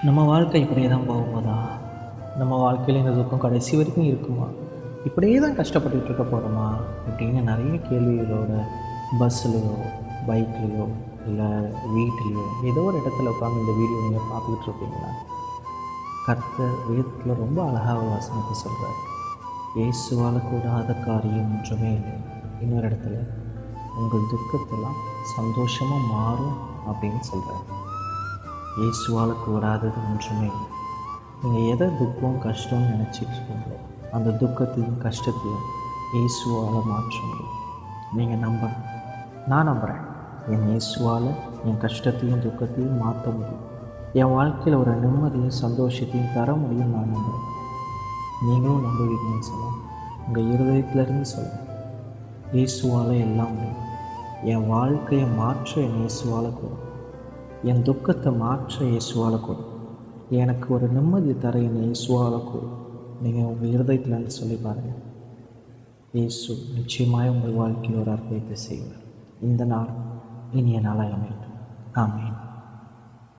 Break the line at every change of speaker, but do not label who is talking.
நம்ம வாழ்க்கை இப்படியே தான் போகும்போதா? நம்ம வாழ்க்கையில் இந்த துக்கம் கடைசி வரைக்கும் இருக்குமா? இப்படியே தான் கஷ்டப்பட்டுட்டு இருக்க போகிறோமா? இப்படின்னு நிறைய கேள்விகளோட பஸ்ஸுலேயோ, பைக்லேயோ, இல்லை வீட்லேயோ ஏதோ ஒரு இடத்துல உட்காந்து இந்த வீடியோ நீங்கள் பார்த்துக்கிட்டு இருப்பீங்களா? கர்த்தர் வேதத்தில் ரொம்ப அழகாக ஒரு வசனத்தை சொல்கிறார். இயேசுவால் கூடாத காரியம் ஒன்றுமே இல்லை. இன்னொரு இடத்துல உங்கள் துக்கத்தெல்லாம் சந்தோஷமாக மாறும் அப்படின்னு சொல்கிறார். இயேசுவால் கூடாதது ஒன்றுமே இல்லை. நீங்கள் எதை துக்கம் கஷ்டம்னு நினச்சிட்டு இருக்கீங்களோ அந்த துக்கத்தையும் கஷ்டத்தையும் இயேசுவால் மாற்ற முடியும். நீங்கள் நம்பணும். நான் நம்புகிறேன். என் இயேசுவால் என் கஷ்டத்தையும் துக்கத்தையும் மாற்ற முடியும். என் வாழ்க்கையில் ஒரு நிம்மதியும் சந்தோஷத்தையும் தர முடியும் நான் நம்புகிறேன். நீங்களும் நம்புவீங்கன்னு சொல்லலாம். உங்கள் இருதயத்திலேருந்து சொல்லுங்கள். இயேசுவால் எல்லாம் முடியும். என் வாழ்க்கையை மாற்ற என் இயேசுவால் கூடும். என் துக்கத்தை மாற்ற இயேசுவால் கூடும். எனக்கு ஒரு நிம்மதி தர என் இயேசுவால் கூடும். நீங்கள் உங்கள் இருதயத்திலேருந்து சொல்லி பாருங்கள். இயேசு நிச்சயமாக உங்கள் வாழ்க்கையில் ஒரு அற்புதத்தை செய்வார். இந்த நாள் இனிய நாளாக அமையட்டும். ஆமென்.